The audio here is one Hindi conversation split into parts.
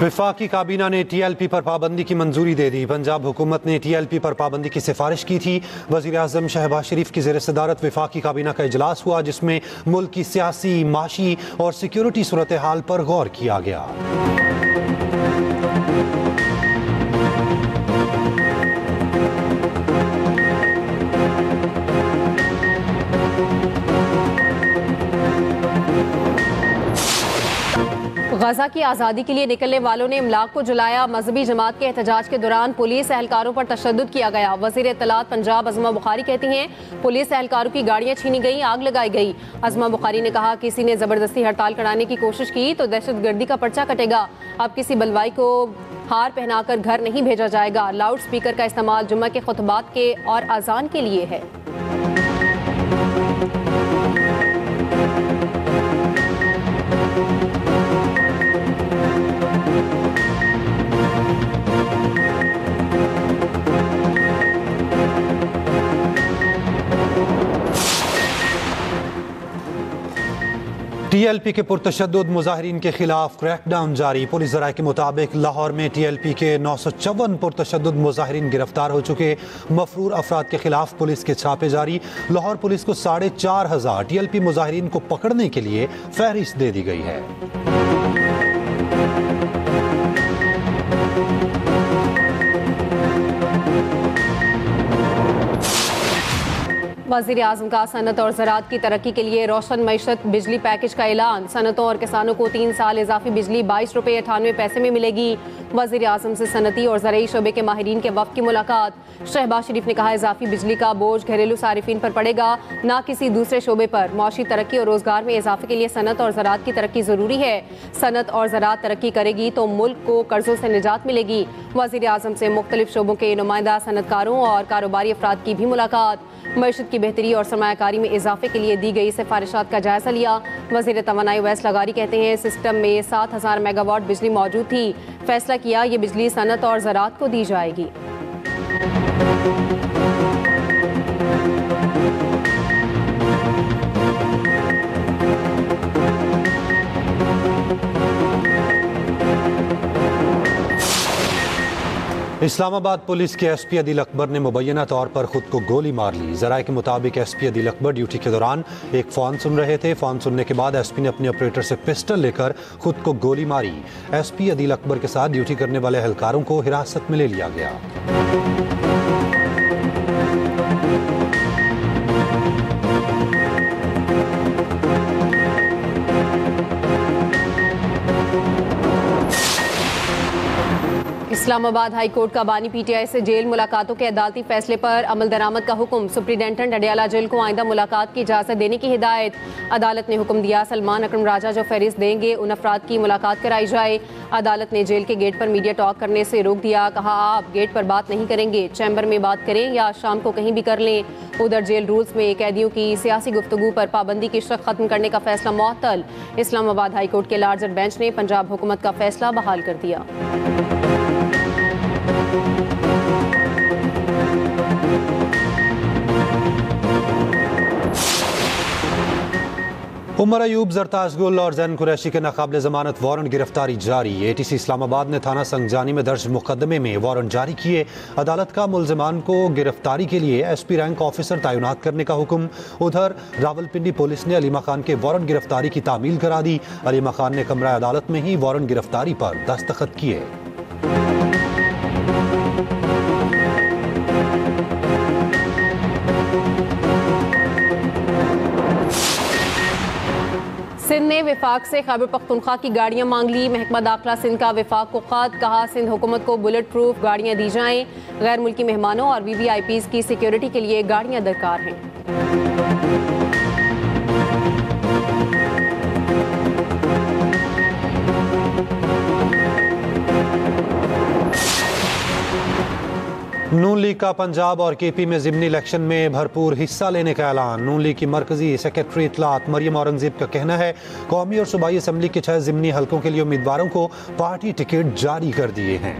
वफाकी काबीना ने TLP पर पाबंदी की मंजूरी दे दी। पंजाब हुकूमत ने TLP पर पाबंदी की सिफारिश की थी। वज़ीर आज़म शहबाज शरीफ की ज़ेर सदारत वफाकी काबीना का इजलास हुआ, जिसमें मुल्क की सियासी, माशी और सिक्योरिटी सूरत हाल पर गौर किया गया। गजा की आज़ादी के लिए निकलने वालों ने इमलाक को जलाया। मजहबी जमात के एहतजाज के दौरान पुलिस एहलकारों पर तशद्दुद किया गया। वज़ीर इत्तलात पंजाब अज़मा बुखारी कहती हैं, पुलिस एहलकारों की गाड़ियां छीनी गई, आग लगाई गई। अज़मा बुखारी ने कहा, किसी ने ज़बरदस्ती हड़ताल कराने की कोशिश की तो दहशतगर्दी का पर्चा कटेगा। अब किसी बलवाई को हार पहनाकर घर नहीं भेजा जाएगा। लाउड स्पीकर का इस्तेमाल जुम्मा के खुतबात के और अजान के लिए है। TLP के पुरतशद्दुद मुजाहिरीन के खिलाफ क्रैकडाउन जारी। पुलिस ज़राए के मुताबिक लाहौर में TLP के 954 पुरतशद्दुद मुजाहिरीन गिरफ्तार हो चुके। मफरूर अफराद के खिलाफ पुलिस के छापे जारी। लाहौर पुलिस को 4500 TLP मुजाहिरीन को पकड़ने के लिए फहरिस्त दे दी गई है। वज़ीर आज़म का सनत और ज़राअत की तरक्की के लिए रोशन मईशत बिजली पैकेज का ऐलान। सनतों और किसानों को 3 साल इजाफी बिजली 22 रुपये 98 पैसे में मिलेगी। वज़ीर आज़म से सनती और ज़रई शोबे के माहिरीन के वफ़द की मुलाकात। शहबाज शरीफ ने कहा, इजाफी बिजली का बोझ घरेलू सारिफीन पर पड़ेगा, ना किसी दूसरे शोबे पर। मौशी तरक्की और रोज़गार में इजाफे के लिए सनत और ज़राअत की तरक्की ज़रूरी है। सनत और ज़राअत तरक्की करेगी तो मुल्क को कर्जों से निजात मिलेगी। वज़ीर आज़म से मुख्तलिफ शोबों के नुमाइंदा सनतकारों और कारोबारी अफराद की भी मुलाकात। मईशत की बेहतरी और सरमायाकारी में इजाफे के लिए दी गई सिफारिशात का जायजा लिया। वज़ीर तवानाई वैस लगारी कहते हैं, सिस्टम में 7000 मेगावाट बिजली मौजूद थी। फैसला किया, ये बिजली सनत और ज़राअत को दी जाएगी। इस्लामाबाद पुलिस के SP अदील अकबर ने मुबैना तौर पर खुद को गोली मार ली। ज़राए के मुताबिक SP अदील अकबर ड्यूटी के दौरान एक फ़ोन सुन रहे थे। फ़ोन सुनने के बाद SP ने अपने ऑपरेटर से पिस्टल लेकर खुद को गोली मारी। SP अदील अकबर के साथ ड्यूटी करने वाले एहलकारों को हिरासत में ले लिया गया। इस्लामाबाद हाई कोर्ट का बानी PTI से जेल मुलाकातों के अदालती फैसले पर अमल दरामद का हुक्म। सुप्रिंटेंडेंट अडियाला जेल को आइंदा मुलाकात की इजाज़त देने की हिदायत। अदालत ने हुक्म दिया, सलमान अकरम राजा जो फहरिस्त देंगे उन अफराद की मुलाकात कराई जाए। अदालत ने जेल के गेट पर मीडिया टॉक करने से रोक दिया। कहा, आप गेट पर बात नहीं करेंगे, चैम्बर में बात करें या शाम को कहीं भी कर लें। उधर जेल रूल्स में कैदियों की सियासी गुफ्तगू पर पाबंदी की शर्त खत्म करने का फैसला मुअत्तल। इस्लामाबाद हाई कोर्ट के लार्जर बेंच ने पंजाब हुकूमत का फैसला बहाल कर दिया। उमर अयूब, ज़रताज गुल और जैन कुरैशी के नाकाबिले ज़मानत वारंट गिरफ्तारी जारी। ATC इस्लामाबाद ने थाना संगजानी में दर्ज मुकदमे में वारंट जारी किए। अदालत का मुल्ज़िमान को गिरफ्तारी के लिए SP रैंक ऑफिसर तैनात करने का हुक्म। उधर रावलपिंडी पुलिस ने अलीमा खान के वारंट गिरफ्तारी की तामील करा दी। अलीमा खान ने कमरा अदालत में ही वारंट गिरफ्तारी पर दस्तखत किए। सिंध ने विफाक से खैबर पख्तूनख्वा की गाड़ियां मांग ली। महकमा दाखिला सिंध का विफाक को खत। कहा, सिंध हुकूमत को बुलेट प्रूफ गाड़ियां दी जाएं। गैर मुल्की मेहमानों और VVIPs की सिक्योरिटी के लिए गाड़ियां दरकार हैं। नून लीग का पंजाब और KP में ज़िमनी इलेक्शन में भरपूर हिस्सा लेने का ऐलान। नून लीग की मरकजी सेक्रेटरी इत्तलात मरियम औरंगजेब का कहना है, कौमी और सूबाई असम्बली के 6 ज़िमनी हलकों के लिए उम्मीदवारों को पार्टी टिकट जारी कर दिए हैं।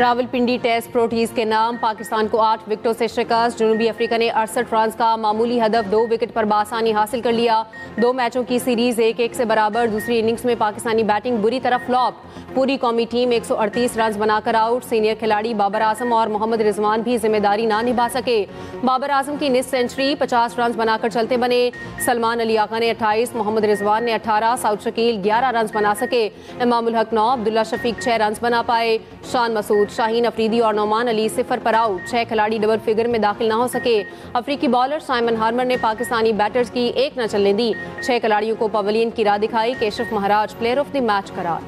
रावलपिंडी टेस्ट प्रोटीज के नाम, पाकिस्तान को 8 विकेटों से शिकस्त। जनूबी अफ्रीका ने 68 रन का मामूली हदफ 2 विकेट पर बासानी हासिल कर लिया। 2 मैचों की सीरीज 1-1 से बराबर। दूसरी इनिंग्स में पाकिस्तानी बैटिंग बुरी तरह फ्लॉप। पूरी कौमी टीम 138 रन बनाकर आउट। सीनियर खिलाड़ी बाबर आजम और मोहम्मद रिजवान भी जिम्मेदारी ना निभा सके। बाबर आजम की निस सेंचुरी 50 रन बनाकर चलते बने। सलमान अली आका ने 28, मोहम्मद रिजवान ने 18, साउथ शकील 11 रन बना सके। इमामुल हक 9, अब्दुल्ला शफीक 6 रन बना पाए। शान मसूद, शाहीन अफरीदी और नौमान अली 0 पर आउट। 6 खिलाड़ी डबल फिगर में दाखिल ना हो सके। अफ्रीकी बॉलर साइमन हार्मर ने पाकिस्तानी बैटर्स की एक न चलने दी। 6 खिलाड़ियों को पवेलियन की राह दिखाई। केशफ महाराज प्लेयर ऑफ द मैच करार।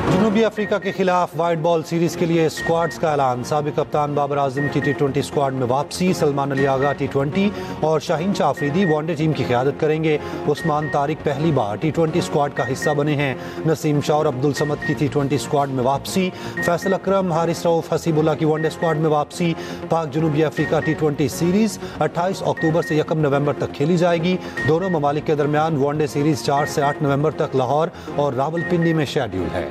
जनूबी अफ्रीका के खिलाफ वाइट बॉल सीरीज के लिए स्क्वाड्स का ऐलान। साबिक कप्तान बाबर आजम की T20 स्क्वाड में वापसी। सलमान अली आगा T20 और शाहीन शाह अफरीदी वनडे टीम की क़यादत करेंगे। उस्मान तारिक पहली बार T20 स्क्वाड का हिस्सा बने हैं। नसीम शाह और अब्दुल समद की T20 स्क्वाड में वापसी। फैसल अकरम, हारिस रऊफ, हसीबुल्ला की वनडे स्क्वाड में वापसी। पाक जनूबी अफ्रीका T20 सीरीज 28 अक्टूबर से 1 नवंबर तक खेली जाएगी। दोनों ममालिक के दरमियान वनडे सीरीज 4 से 8 नवंबर तक लाहौर और रावलपिंडी में शेड्यूल है।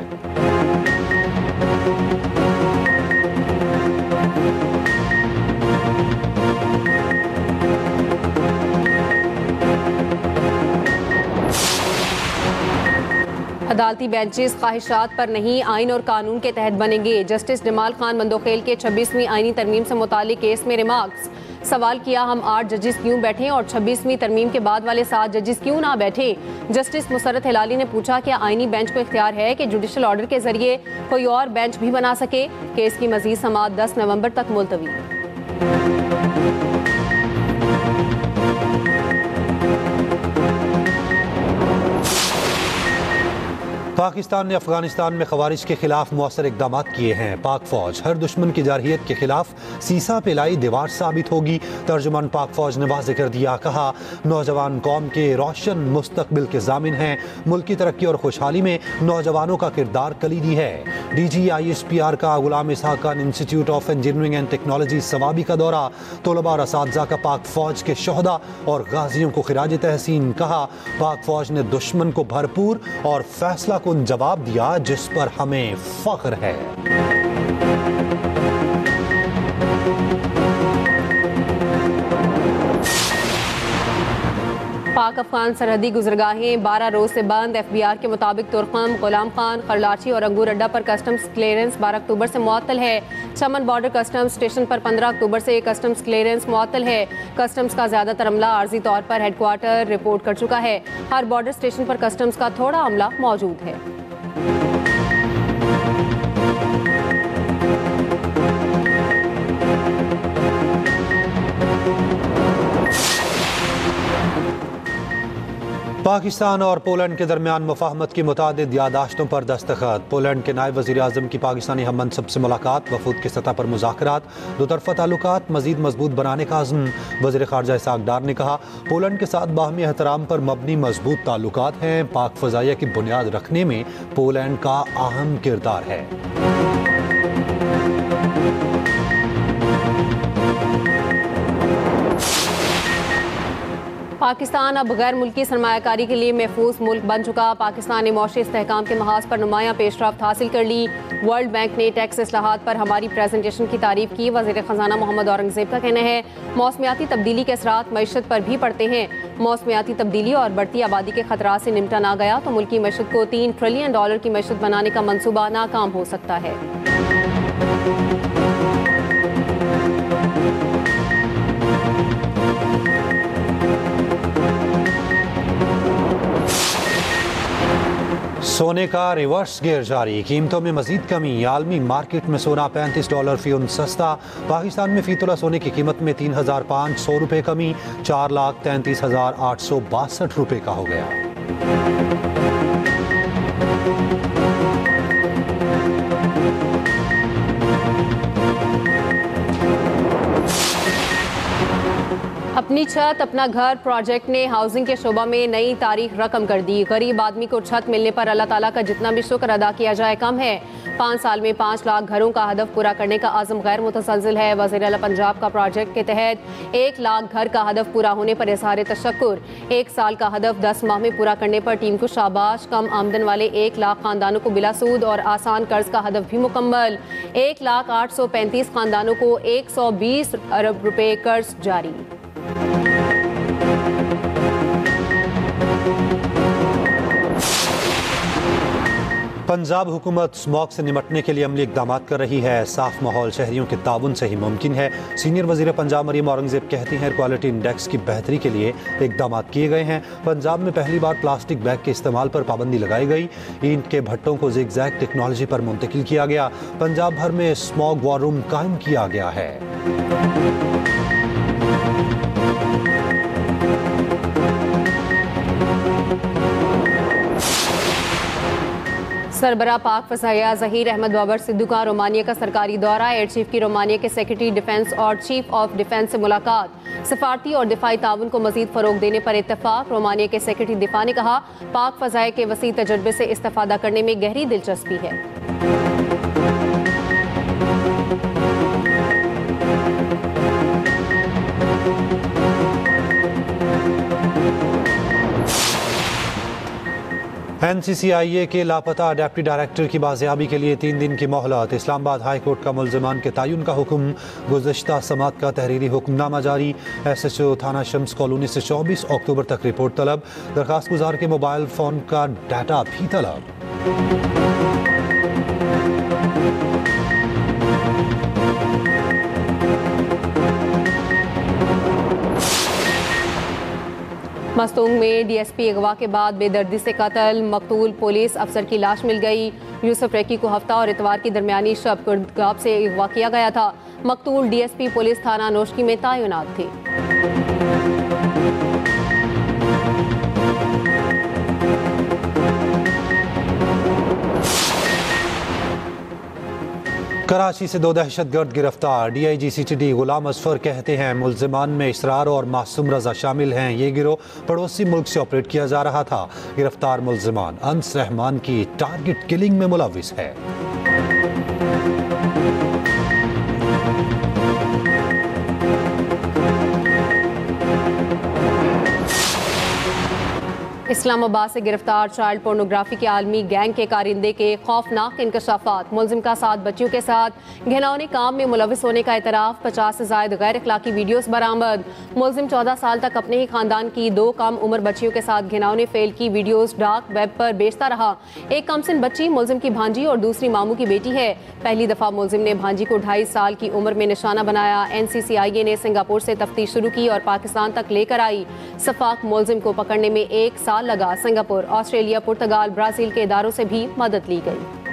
अदालती बेंचेस ख्वाहिशात पर नहीं, आइन और कानून के तहत बनेंगे। जस्टिस जमाल खान मंदोखेल के 26वीं आइनी तरमीम से मुतालिक केस में रिमार्क्स। सवाल किया, हम 8 जजेस क्यों बैठे और 26वीं तरमीम के बाद वाले 7 जजेस क्यों ना बैठे। जस्टिस मुसरत हिलाली ने पूछा, क्या आइनी बेंच को इख्तियार है कि जुडिशल ऑर्डर के जरिए कोई और बेंच भी बना सके। केस की मजीद समाअत 10 नवंबर तक मुलतवी। पाकिस्तान ने अफगानिस्तान में खवारिज के खिलाफ मौसर इकदाम किए हैं। पाक फौज हर दुश्मन की जारहियत के खिलाफ सीसा पे लाई दीवार साबित होगी। तर्जुमान पाक फौज ने वाज़ेह कर दिया, कहा नौजवान कौम के रोशन मुस्तकबिल के जामिन हैं। मुल्क की तरक्की और खुशहाली में नौजवानों का किरदार कलीदी है। DG ISPR का Ghulam Ishaq Khan institute of engineering and technology Swabi का दौरा। तलबा और असातिज़ा का पाक फौज के शोहदा और गाजियों को खिराज तहसीन। कहा पाक फौज ने दुश्मन को भरपूर और फैसला कुन जवाब दिया, जिस पर हमें फख्र है। पाक अफगान सरहदी गुजरगाहें 12 रोज से बंद। FBR के मुताबिक तुर्कम, गुलाम खान, खरलाची और अंगूर अड्डा पर कस्टम्स क्लियरेंस 12 अक्टूबर से मुअत्तल है। चमन बॉर्डर कस्टम्स स्टेशन पर 15 अक्टूबर से कस्टम्स क्लियरेंस मुअत्तल है। कस्टम्स का ज़्यादातर अमला आर्जी तौर पर हेडक्वार्टर रिपोर्ट कर चुका है। हर बॉर्डर स्टेशन पर कस्टम्स का थोड़ा अमला मौजूद है। पाकिस्तान और पोलैंड के दरमियान मुफाहमत की मुतादिद यादाश्तों पर दस्तखत। पोलैंड के नायब वज़ीर आज़म की पाकिस्तानी हम मनसब से मुलाकात। वफूद की सतह पर मुज़ाकरात। दोतरफ़ा ताल्लुकात मज़ीद मजबूत बनाने का अज़्म। वज़ीर ख़ारजा इसहाक डार ने कहा, पोलैंड के साथ बाहमी एहतराम पर मबनी मजबूत ताल्लुकात हैं। पाक फ़ज़ाइया की बुनियाद रखने में पोलैंड का अहम किरदार है। पाकिस्तान अब गैर मुल्की सरमायाकारी के लिए महफूज मुल्क बन चुका। पाकिस्तान ने मौशी इस्तेहकाम के महाज पर नुमायां पेशरफ्त हासिल कर ली। वर्ल्ड बैंक ने टैक्स इस्लाहात पर हमारी प्रेजेंटेशन की तारीफ की। वज़ीर ख़जाना मोहम्मद औरंगज़ेब का कहना है, मौसमियाती तब्दीली के असरात मईशत पर भी पड़ते हैं। मौसमियाती तब्दीली और बढ़ती आबादी के खतरात से निपटा ना गया तो मुल्की मईशत को $3 ट्रिलियन की मईशत बनाने का मंसूबा नाकाम हो सकता है। सोने का रिवर्स गियर जारी। कीमतों में मजीद कमी। आलमी मार्केट में सोना $35 फी उन सस्ता। पाकिस्तान में फी तोला सोने की कीमत में 3,500 रुपये कमी। 4,33,862 रुपये का हो गया। अपनी छत अपना घर प्रोजेक्ट ने हाउसिंग के शोबा में नई तारीख रकम कर दी। गरीब आदमी को छत मिलने पर अल्लाह ताला का जितना भी शुक्र अदा किया जाए कम है। 5 साल में 5 लाख घरों का हदफ पूरा करने का आज़म गैर मुतसलसल है। वज़ीर आला पंजाब का प्रोजेक्ट के तहत 1 लाख घर का हदफ पूरा होने पर इज़हार तशक्कुर। 1 साल का हदफ 10 माह में पूरा करने पर टीम को शाबाश। कम आमदन वाले 1 लाख खानदानों को बिला सूद और आसान कर्ज का हदफ भी मुकम्मल। 1,835 खानदानों को 120 अरब रुपए कर्ज जारी। पंजाब हुकूमत स्मॉग से निपटने के लिए अमली इकदाम कर रही है। साफ माहौल शहरियों के ताउन से ही मुमकिन है। सीनियर वजीर पंजाब मरियम औरंगजेब कहती हैं क्वालिटी इंडेक्स की बेहतरी के लिए इकदाम किए गए हैं। पंजाब में पहली बार प्लास्टिक बैग के इस्तेमाल पर पाबंदी लगाई गई। ईंट के भट्टों को जिगजैग टेक्नोलॉजी पर मुंतकिल किया गया। पंजाब भर में स्मॉग वॉर रूम कायम किया गया है। सरबरा पाक फसाया ज़हीर अहमद बाबर सिद्धू का रोमानिया का सरकारी दौरा। एयर चीफ की रोमानिया के सेक्रेटरी डिफेंस और चीफ ऑफ डिफेंस से मुलाकात। सफारती और दिफाई ताउन को मजीद फरोग देने पर इत्तफाक। रोमानिया के सेक्रेटरी दिफा ने कहा पाक फजाए के वसी तजर्बे से इस्तेफादा करने में गहरी दिलचस्पी है। NCCIA के लापता डिप्टी डायरेक्टर की बाजियाबी के लिए 3 दिन की मोहलत। इस्लामाबाद हाई कोर्ट का मुल्ज़िमान के तयन का हुक्म। गुज़श्ता समात का तहरीरी हुक्मनामा जारी। SHO थाना शम्स कॉलोनी से 24 अक्टूबर तक रिपोर्ट तलब। दरखास्त गुजार के मोबाइल फ़ोन का डाटा भी तलब। मस्तूंग में DSP अगवा के बाद बेदर्दी से कत्ल। मकतूल पुलिस अफसर की लाश मिल गई। यूसुफ रेकी को हफ्ता और इतवार की दरमियानी शब कुर्दगाब से अगवा किया गया था। मकतूल DSP पुलिस थाना नोशकी में तैनात थी। कराची से 2 दहशतगर्द गिरफ्तार। DIG CTD गुलाम असफर कहते हैं मुल्ज़िमान में इसरार और मासूम रजा शामिल हैं। ये गिरोह पड़ोसी मुल्क से ऑपरेट किया जा रहा था। गिरफ्तार मुल्ज़िमान अनस रहमान की टारगेट किलिंग में मुलविस है। इस्लामाबाद से गिरफ्तार चाइल्ड पोर्नोग्राफी के आलमी गैंग के कारिंदे के खौफनाक इंकशाफात। मुल्जिम का 7 बच्चियों के साथ घिनौने काम में मुलविस होने का इतराफ। 50 से ज़ायद गैर अखलाकी वीडियोस बरामद। मुल्जिम 14 साल तक अपने ही खानदान की 2 कम उम्र बच्चियों के साथ घिनौने फेल की वीडियोस डार्क वेब पर बेचता रहा। एक कमसिन बच्ची मुल्जिम की भांजी और दूसरी मामू की बेटी है। पहली दफा मुल्जिम ने भांजी को 2.5 साल की उम्र में निशाना बनाया। NCCIA ने सिंगापुर से तफ्तीश शुरू की और पाकिस्तान तक लेकर आई। सफाक मुल्जिम को पकड़ने में 1 साल लगा। सिंगापुर, ऑस्ट्रेलिया, पुर्तगाल, ब्राजील के इदारों से भी मदद ली गई।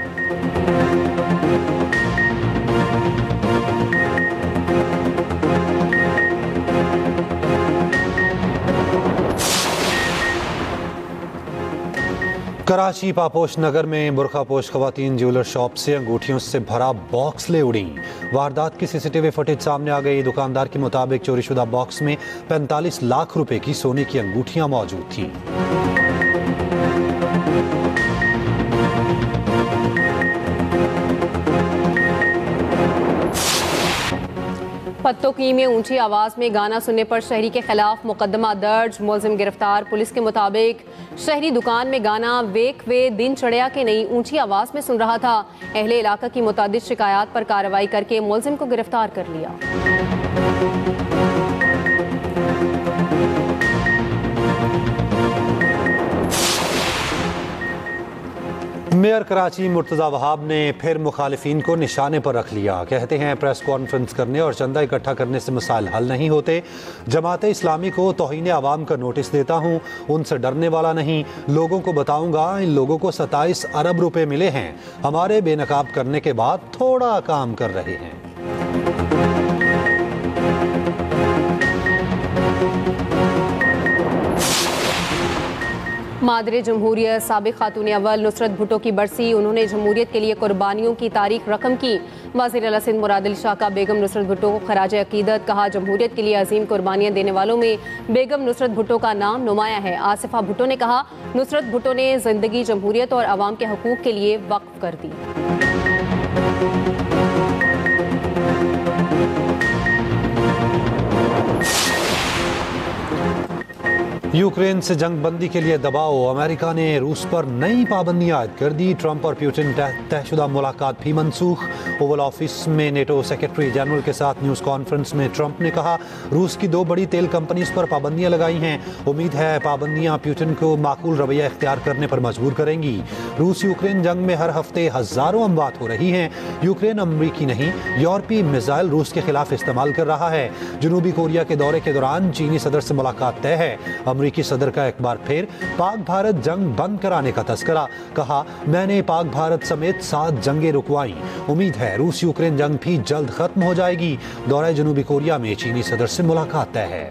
कराची पापोश नगर में बुरखापोश खवातीन ज्वेलर शॉप से अंगूठियों से भरा बॉक्स ले उड़ी। वारदात की CCTV फुटेज सामने आ गई। दुकानदार के मुताबिक चोरीशुदा बॉक्स में 45 लाख रुपए की सोने की अंगूठियां मौजूद थीं। पत्तोकी में ऊंची आवाज में गाना सुनने पर शहरी के खिलाफ मुकदमा दर्ज। मुल्जिम गिरफ्तार। पुलिस के मुताबिक शहरी दुकान में गाना वेक वे दिन चढ़िया के नहीं ऊंची आवाज में सुन रहा था। अहले इलाका की मुतादिद शिकायत पर कार्रवाई करके मुल्जिम को गिरफ्तार कर लिया। मेयर कराची मुर्तज़ा वहाब ने फिर मुखालिफिन को निशाने पर रख लिया। कहते हैं प्रेस कॉन्फ्रेंस करने और चंदा इकट्ठा करने से मसाइल हल नहीं होते। जमात इस्लामी को तौहीन आवाम का नोटिस देता हूँ, उनसे डरने वाला नहीं। लोगों को बताऊँगा इन लोगों को 27 अरब रुपए मिले हैं। हमारे बेनकाब करने के बाद थोड़ा काम कर रहे हैं। मादरे जमहूरियत साबिक खातून अव्वल नुसरत भुट्टो की बरसी, उन्होंने जमहूरियत के लिए कुर्बानियों की तारीख रकम की। वज़ीर आला सिंध मुराद अली शाह का बेगम नुसरत भुट्टो को खराज अकीदत, कहा जमहूरियत के लिए अजीम कुर्बानियां देने वालों में बेगम नुसरत भुट्टो का नाम नुमाया है। आसिफा भुट्टो ने कहा नुसरत भुट्टो ने जिंदगी जमहूरियत और अवाम के हकूक के लिए वक्फ कर दी। यूक्रेन से जंग बंदी के लिए दबाव, अमेरिका ने रूस पर नई पाबंदियां आयद कर दी। ट्रंप और पुतिन तयशुदा मुलाकात भी मनसूख। ओवल ऑफिस में नेटो सेक्रेटरी जनरल के साथ न्यूज़ कॉन्फ्रेंस में ट्रंप ने कहा रूस की 2 बड़ी तेल कंपनीज पर पाबंदियां लगाई हैं। उम्मीद है पाबंदियां पुतिन को माकूल रवैया इख्तियार करने पर मजबूर करेंगी। रूस यूक्रेन जंग में हर हफ्ते हजारों अमवात हो रही हैं। यूक्रेन अमरीकी नहीं यूरोपीय मिसाइल रूस के खिलाफ इस्तेमाल कर रहा है। जनूबी कोरिया के दौरे के दौरान चीनी सदर से मुलाकात तय है। अमरीकी सदर का एक बार फिर पाक भारत जंग बंद कराने का तस्करा, कहा मैंने पाक भारत समेत 7 जंगें रुकवाई। उम्मीद है रूस यूक्रेन जंग भी जल्द खत्म हो जाएगी। दौरे जनूबी कोरिया में चीनी सदर से मुलाकात तय है।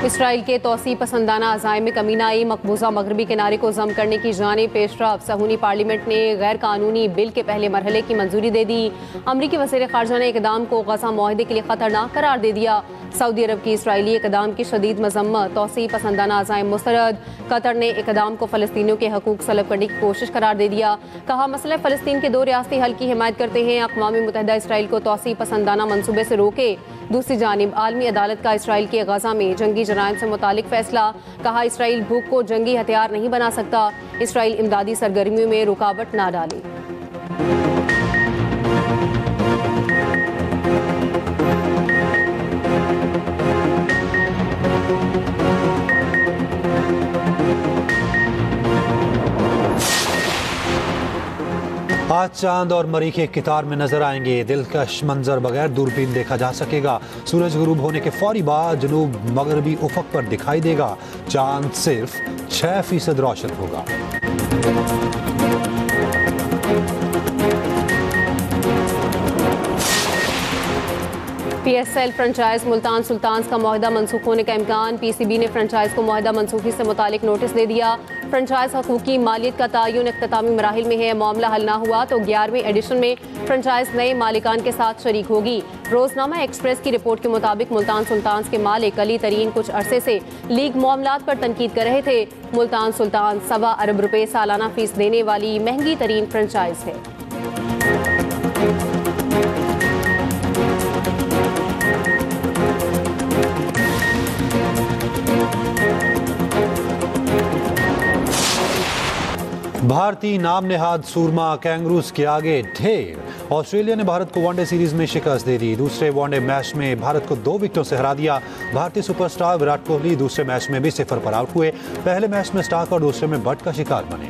इसराइल के तौसी पसंदाना अज़ाइम में कमी न आई, मकबूजा मगरबी किनारे को जम करने की जानिब पेशरफ। सहूनी पार्लियामेंट ने गैर कानूनी बिल के पहले मरहले की मंजूरी दे दी। अमरीकी वज़ीर ख़ारजा ने इक़दाम को गज़ा मुआहदे के लिए खतरनाक करार दे दिया। सऊदी अरब की इसराइली इक़दाम की शदीद मजम्मत, तौसी पसंदाना अज़ाइम मुस्तरद। कतर ने इक़दाम को फ़लस्तीनियों के हकूक़ सलब करने की कोशिश करार दे दिया। कहा मसला फ़लस्तीन के 2 रियासती हल की हिमायत करते हैं। अक़वाम मुत्तहिदा इसराइल को तौसी पसंदाना मनसूबे से रोके। दूसरी जानिब आलमी अदालत का इसराइल के गज़ा में जंगी जराइम से मुतालिक फैसला, कहा इसराइल भूख को जंगी हथियार नहीं बना सकता। इसराइल इमदादी सरगर्मियों में रुकावट ना डाले। आज चांद और मरीख एक कितार में नजर आएंगे। दिलकश मंजर बगैर दूरबीन देखा जा सकेगा। सूरज गुरूब होने के फौरी बाद जनूब मगरबी उफक पर दिखाई देगा। चांद सिर्फ 6% रोशन होगा। PSL फ्रेंचाइज मुल्तान सुल्तान्स का मुआहदा मनसूख होने का इम्कान। PCB ने फ्रेंचाइज को मुआहदा मनसूखी से मुतालिक नोटिस दे दिया। फ्रेंचाइज हकूक की मालियत का तयन इख्तितामी मराहिल में है। मामला हल ना हुआ तो 11वें एडिशन में फ्रेंचाइज नए मालिकान के साथ शरीक होगी। रोजनामा एक्सप्रेस की रिपोर्ट के मुताबिक मुल्तान सुल्तान्स के मालिक अली तरीन कुछ अरसे से लीग मामलात पर तनकीद कर रहे थे। मुल्तान सुल्तान 1.25 अरब रुपए सालाना फीस देने वाली महंगी तरीन फ्रेंचाइज है। भारतीय नाम नेहाद सूरमा कैंगरूज के आगे ढेर। ऑस्ट्रेलिया ने भारत को वनडे सीरीज में शिकस्त दे दी। दूसरे वनडे मैच में भारत को 2 विकेटों से हरा दिया। भारतीय सुपरस्टार विराट कोहली दूसरे मैच में भी 0 पर आउट हुए। पहले मैच में स्टार्क और दूसरे में बट का शिकार बने।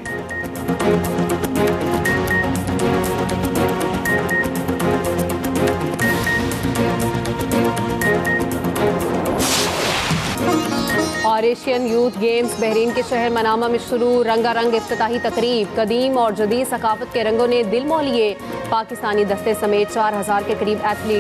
और एशियन यूथ गेम्स बहरीन के शहर मनामा में शुरू, रंगारंग इफ्तिताही तकरीब। कदीम और जदीद सकाफत के रंगों ने दिल मोह लिए। पाकिस्तानी दस्ते समेत 4000 के करीब एथलीट